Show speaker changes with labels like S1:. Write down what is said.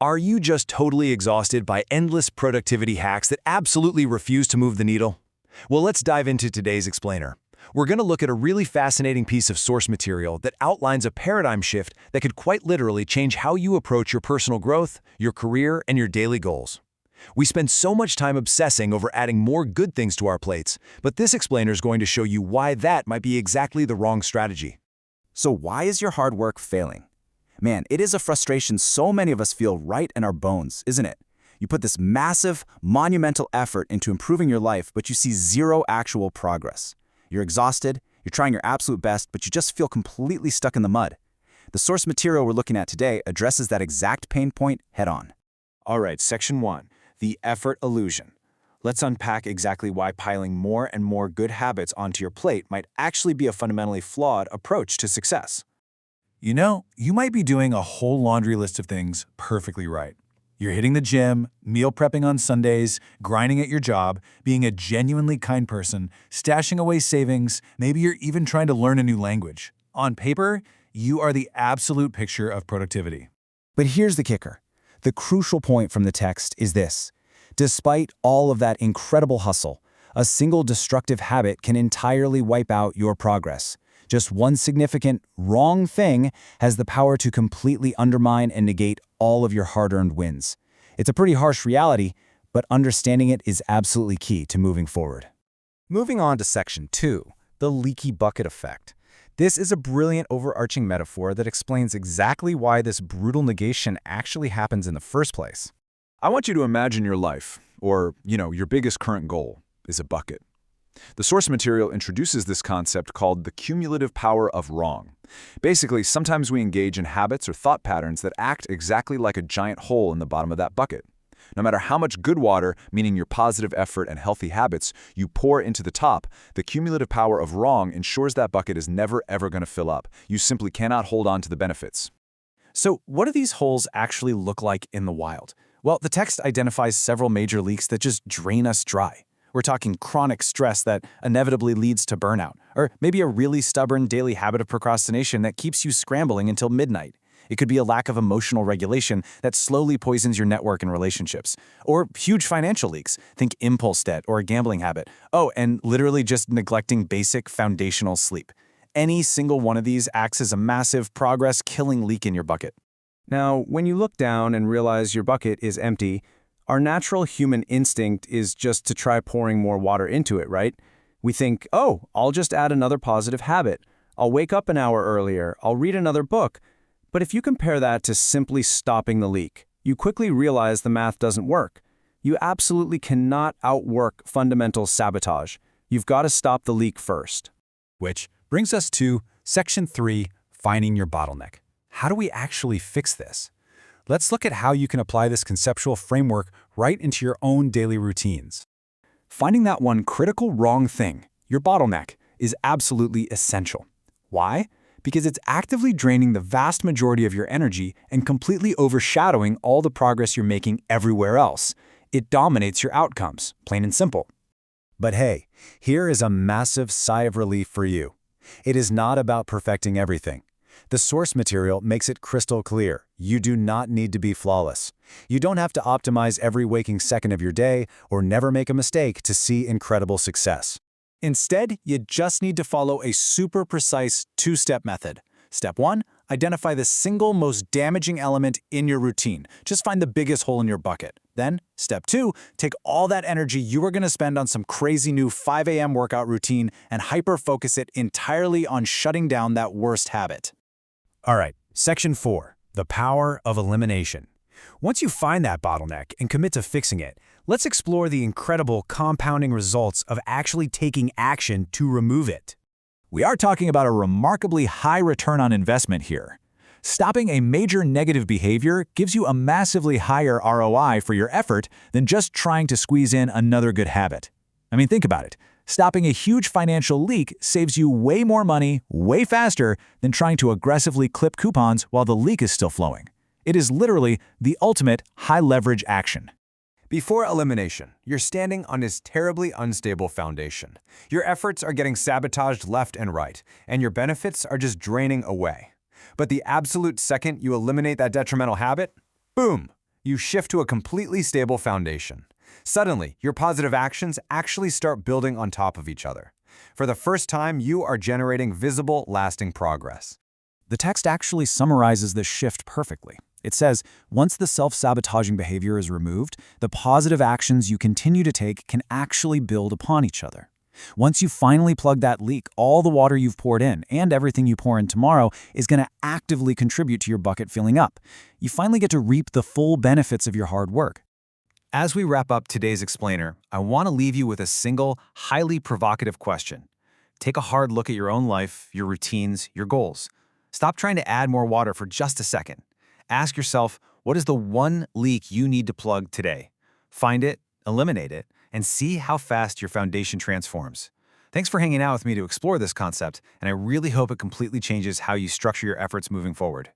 S1: Are you just totally exhausted by endless productivity hacks that absolutely refuse to move the needle? Well, let's dive into today's explainer. We're going to look at a really fascinating piece of source material that outlines a paradigm shift that could quite literally change how you approach your personal growth, your career, and your daily goals. We spend so much time obsessing over adding more good things to our plates, but this explainer is going to show you why that might be exactly the wrong strategy.
S2: So why is your hard work failing? Man, it is a frustration so many of us feel right in our bones, isn't it? You put this massive, monumental effort into improving your life, but you see zero actual progress. You're exhausted, you're trying your absolute best, but you just feel completely stuck in the mud. The source material we're looking at today addresses that exact pain point head-on.
S3: All right, Section 1, the effort illusion. Let's unpack exactly why piling more and more good habits onto your plate might actually be a fundamentally flawed approach to success.
S1: You know, you might be doing a whole laundry list of things perfectly right. You're hitting the gym, meal prepping on Sundays, grinding at your job, being a genuinely kind person, stashing away savings, maybe you're even trying to learn a new language. On paper, you are the absolute picture of productivity.
S2: But here's the kicker. The crucial point from the text is this. Despite all of that incredible hustle, a single destructive habit can entirely wipe out your progress. Just one significant wrong thing has the power to completely undermine and negate all of your hard-earned wins. It's a pretty harsh reality, but understanding it is absolutely key to moving forward.
S4: Moving on to Section 2, the leaky bucket effect. This is a brilliant overarching metaphor that explains exactly why this brutal negation actually happens in the first place.
S5: I want you to imagine your life, or, your biggest current goal, is a bucket. The source material introduces this concept called the cumulative power of wrong. Basically, sometimes we engage in habits or thought patterns that act exactly like a giant hole in the bottom of that bucket. No matter how much good water, meaning your positive effort and healthy habits, you pour into the top, the cumulative power of wrong ensures that bucket is never ever going to fill up. You simply cannot hold on to the benefits.
S4: So what do these holes actually look like in the wild? Well, the text identifies several major leaks that just drain us dry. We're talking chronic stress that inevitably leads to burnout, or maybe a really stubborn daily habit of procrastination that keeps you scrambling until midnight. It could be a lack of emotional regulation that slowly poisons your network and relationships. Or huge financial leaks. Think impulse debt or a gambling habit. Oh, and literally just neglecting basic foundational sleep. Any single one of these acts as a massive progress-killing leak in your bucket.
S6: Now, when you look down and realize your bucket is empty, our natural human instinct is just to try pouring more water into it, right? We think, oh, I'll just add another positive habit. I'll wake up an hour earlier. I'll read another book. But if you compare that to simply stopping the leak, you quickly realize the math doesn't work. You absolutely cannot outwork fundamental sabotage. You've got to stop the leak first.
S1: Which brings us to Section 3, finding your bottleneck. How do we actually fix this? Let's look at how you can apply this conceptual framework right into your own daily routines. Finding that one critical wrong thing, your bottleneck, is absolutely essential. Why? Because it's actively draining the vast majority of your energy and completely overshadowing all the progress you're making everywhere else. It dominates your outcomes, plain and simple. But hey, here is a massive sigh of relief for you. It is not about perfecting everything. The source material makes it crystal clear. You do not need to be flawless. You don't have to optimize every waking second of your day or never make a mistake to see incredible success. Instead, you just need to follow a super precise two-step method. Step 1, identify the single most damaging element in your routine. Just find the biggest hole in your bucket. Then, Step 2, take all that energy you are going to spend on some crazy new 5 a.m. workout routine and hyper-focus it entirely on shutting down that worst habit. All right, Section 4, the power of elimination. Once you find that bottleneck and commit to fixing it, let's explore the incredible compounding results of actually taking action to remove it. We are talking about a remarkably high return on investment here. Stopping a major negative behavior gives you a massively higher ROI for your effort than just trying to squeeze in another good habit. I mean, think about it. Stopping a huge financial leak saves you way more money, way faster, than trying to aggressively clip coupons while the leak is still flowing. It is literally the ultimate high-leverage action.
S7: Before elimination, you're standing on this terribly unstable foundation. Your efforts are getting sabotaged left and right, and your benefits are just draining away. But the absolute second you eliminate that detrimental habit, boom, You shift to a completely stable foundation. Suddenly, your positive actions actually start building on top of each other. For the first time, you are generating visible, lasting progress.
S2: The text actually summarizes this shift perfectly. It says, once the self-sabotaging behavior is removed, the positive actions you continue to take can actually build upon each other. Once you finally plug that leak, all the water you've poured in and everything you pour in tomorrow is going to actively contribute to your bucket filling up. You finally get to reap the full benefits of your hard work.
S4: As we wrap up today's explainer, I want to leave you with a single, highly provocative question. Take a hard look at your own life, your routines, your goals. Stop trying to add more water for just a second. Ask yourself, what is the one leak you need to plug today? Find it, eliminate it, and see how fast your foundation transforms. Thanks for hanging out with me to explore this concept, and I really hope it completely changes how you structure your efforts moving forward.